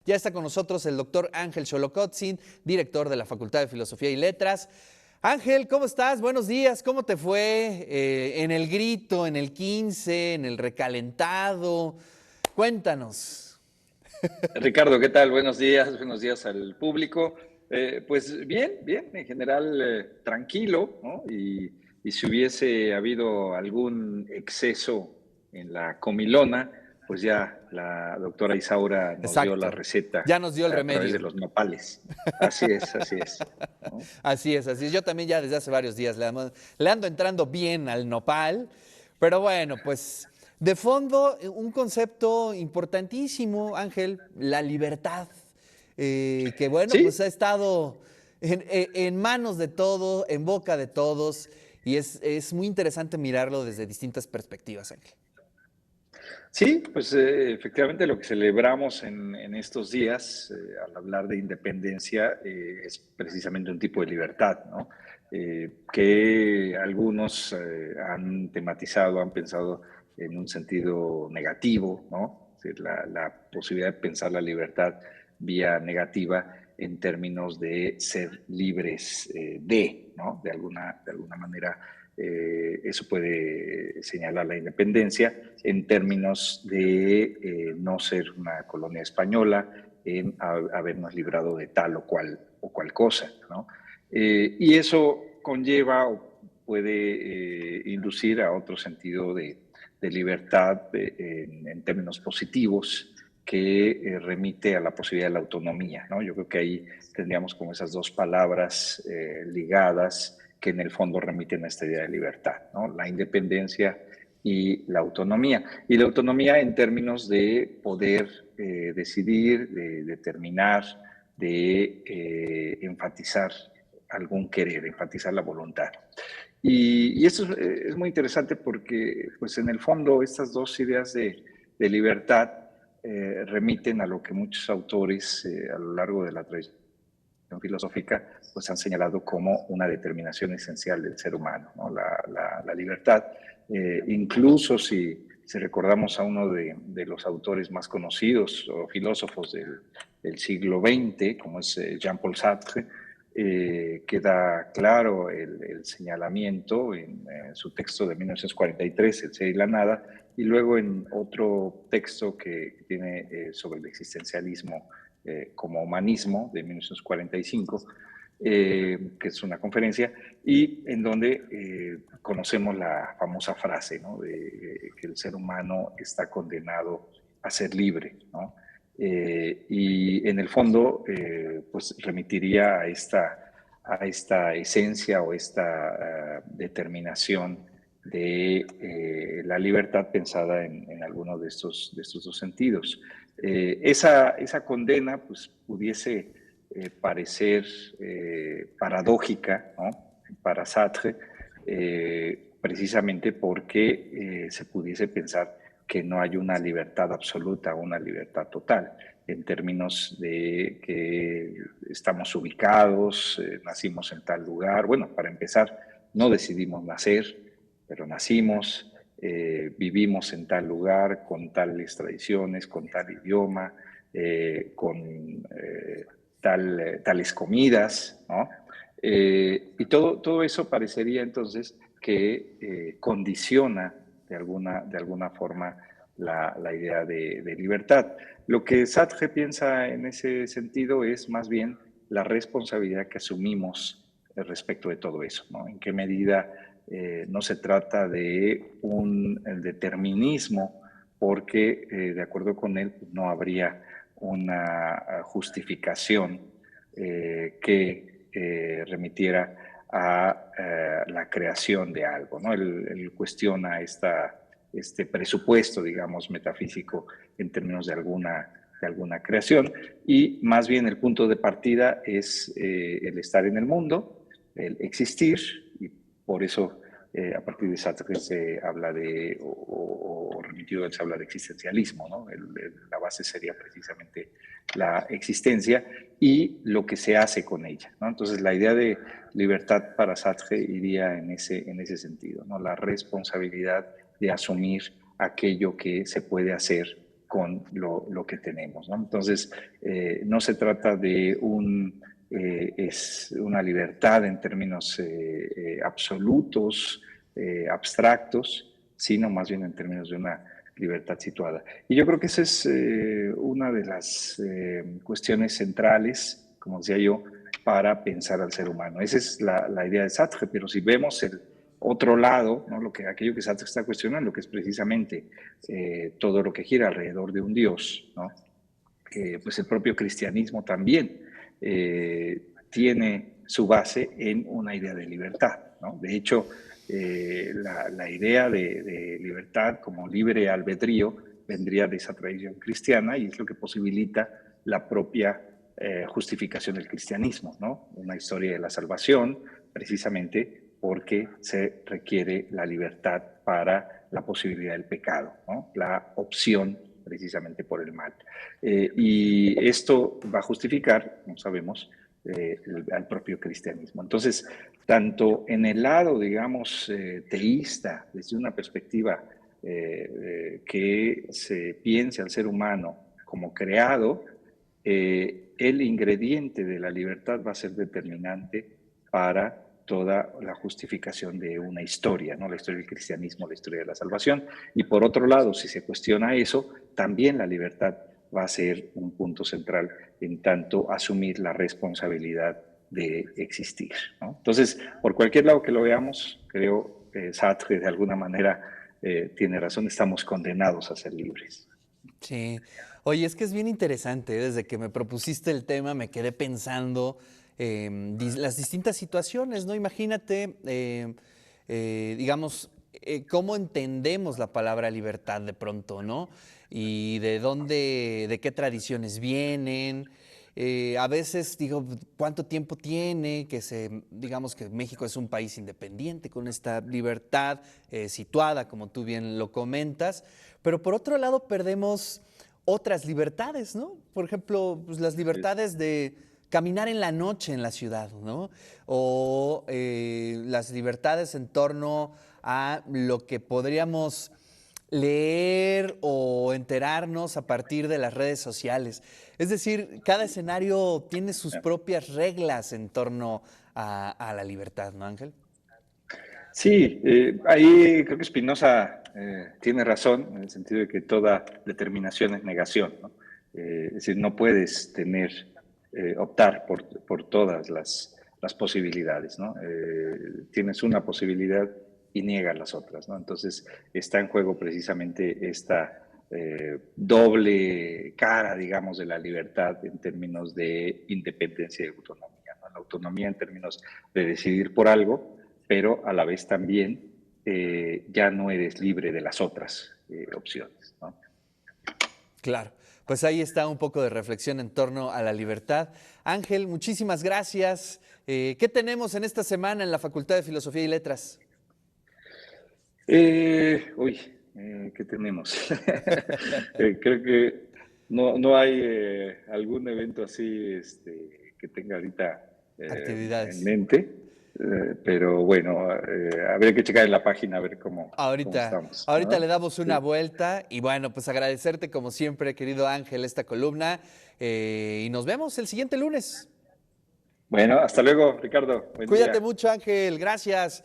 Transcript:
Ya está con nosotros el doctor Ángel Xolocotzin, director de la Facultad de Filosofía y Letras. Ángel, ¿cómo estás? Buenos días. ¿Cómo te fue en el grito, en el 15, en el recalentado? Cuéntanos. Ricardo, ¿qué tal? Buenos días al público. Pues bien, bien, en general tranquilo, ¿no? Y si hubiese habido algún exceso en la comilona, pues ya la doctora Isaura nos dio la Exacto. receta Ya nos dio el a través de remedio. los nopales. Así es, ¿no? Así es, así es. Yo también ya desde hace varios días le ando entrando bien al nopal, pero bueno, pues de fondo un concepto importantísimo, Ángel, la libertad, que bueno, pues Sí, ha estado en manos de todos, en boca de todos, y es muy interesante mirarlo desde distintas perspectivas, Ángel. sí, pues efectivamente lo que celebramos en estos días al hablar de independencia es precisamente un tipo de libertad, ¿no? Que algunos han tematizado, han pensado en un sentido negativo, ¿no? Es decir, la posibilidad de pensar la libertad vía negativa en términos de ser libres ¿no? De alguna manera eso puede señalar la independencia en términos de no ser una colonia española, en habernos librado de tal o cual cosa, ¿no? Y eso conlleva o puede inducir a otro sentido de libertad en términos positivos que remite a la posibilidad de la autonomía, ¿no? Yo creo que ahí tendríamos como esas dos palabras ligadas que en el fondo remiten a esta idea de libertad, ¿no? La independencia y la autonomía. Y la autonomía en términos de poder decidir, de determinar, de enfatizar algún querer, enfatizar la voluntad. Y esto es muy interesante porque, pues en el fondo, estas dos ideas de libertad remiten a lo que muchos autores a lo largo de la tradición filosófica pues han señalado como una determinación esencial del ser humano, ¿no? La libertad. Incluso si recordamos a uno de los autores más conocidos o filósofos del siglo XX, como es Jean-Paul Sartre, queda claro el señalamiento en su texto de 1943, El ser y la nada, y luego en otro texto que tiene sobre el existencialismo como humanismo de 1945, que es una conferencia, y en donde conocemos la famosa frase, ¿no? De que el ser humano está condenado a ser libre, ¿no? Y en el fondo, pues remitiría a esta esencia o esta determinación de la libertad pensada en alguno de estos dos sentidos. Esa condena pues, pudiese parecer paradójica, ¿no? Para Sartre, precisamente porque se pudiese pensar que no hay una libertad absoluta o una libertad total en términos de que estamos ubicados, nacimos en tal lugar. Bueno, para empezar, no decidimos nacer, pero nacimos, vivimos en tal lugar, con tales tradiciones, con tal idioma, con tales comidas, ¿no? Y todo eso parecería entonces que condiciona de alguna forma la idea de libertad. Lo que Sartre piensa en ese sentido es más bien la responsabilidad que asumimos respecto de todo eso, ¿no? En qué medida no se trata de un determinismo, porque de acuerdo con él no habría una justificación que remitiera a la creación de algo, ¿no? Él cuestiona este presupuesto, digamos, metafísico en términos de alguna creación y más bien el punto de partida es el estar en el mundo, el existir y por eso a partir de Sartre se habla de, o remitido se habla de existencialismo, ¿no? La base sería precisamente la existencia y lo que se hace con ella, ¿no? Entonces la idea de libertad para Sartre iría en ese sentido, ¿no? La responsabilidad de asumir aquello que se puede hacer con lo que tenemos, ¿no? Entonces, no se trata de es una libertad en términos absolutos, abstractos, sino más bien en términos de una libertad situada. Y yo creo que esa es una de las cuestiones centrales, como decía yo, para pensar al ser humano. Esa es la idea de Sartre, pero si vemos el otro lado, ¿no? Aquello que Sartre está cuestionando, que es precisamente todo lo que gira alrededor de un Dios, ¿no? Pues el propio cristianismo también tiene su base en una idea de libertad, ¿no? De hecho, la idea de libertad como libre albedrío vendría de esa tradición cristiana y es lo que posibilita la propia justificación del cristianismo, ¿no? Una historia de la salvación, precisamente porque se requiere la libertad para la posibilidad del pecado, ¿no? La opción precisamente por el mal. Y esto va a justificar, como sabemos, al propio cristianismo. Entonces, tanto en el lado, digamos, teísta, desde una perspectiva que se piense al ser humano como creado, el ingrediente de la libertad va a ser determinante para toda la justificación de una historia, ¿no? La historia del cristianismo, la historia de la salvación. Y por otro lado, si se cuestiona eso, también la libertad va a ser un punto central en tanto asumir la responsabilidad de existir, ¿no? Entonces, por cualquier lado que lo veamos, creo que Sartre de alguna manera tiene razón, estamos condenados a ser libres. Sí. Oye, es que es bien interesante, ¿eh? Desde que me propusiste el tema me quedé pensando las distintas situaciones, ¿no? Imagínate, digamos, cómo entendemos la palabra libertad de pronto, ¿no? Y de dónde, de qué tradiciones vienen. A veces digo, ¿cuánto tiempo tiene digamos que México es un país independiente con esta libertad situada, como tú bien lo comentas? Pero por otro lado perdemos otras libertades, ¿no? Por ejemplo, pues las libertades de caminar en la noche en la ciudad, ¿no? O las libertades en torno a lo que podríamos leer o enterarnos a partir de las redes sociales. Es decir, cada escenario tiene sus propias reglas en torno a la libertad, ¿no, Ángel? Sí, ahí creo que Spinoza tiene razón en el sentido de que toda determinación es negación, ¿no? Es decir, no puedes optar por todas las posibilidades, ¿no? Tienes una posibilidad y niegas las otras, ¿no? Entonces está en juego precisamente esta doble cara, digamos, de la libertad en términos de independencia y autonomía, ¿no? La autonomía en términos de decidir por algo, pero a la vez también ya no eres libre de las otras opciones, ¿no? Claro, pues ahí está un poco de reflexión en torno a la libertad. Ángel, muchísimas gracias. ¿Qué tenemos en esta semana en la Facultad de Filosofía y Letras? Uy, ¿qué tenemos? Creo que no hay algún evento así que tenga ahorita en Actividades. mente, pero bueno, habría que checar en la página a ver cómo Ahorita, estamos, ahorita ¿no? le damos una Sí. vuelta y bueno, pues agradecerte como siempre, querido Ángel, esta columna y nos vemos el siguiente lunes. Bueno, hasta luego, Ricardo. Buen Cuídate día. mucho, Ángel. Gracias.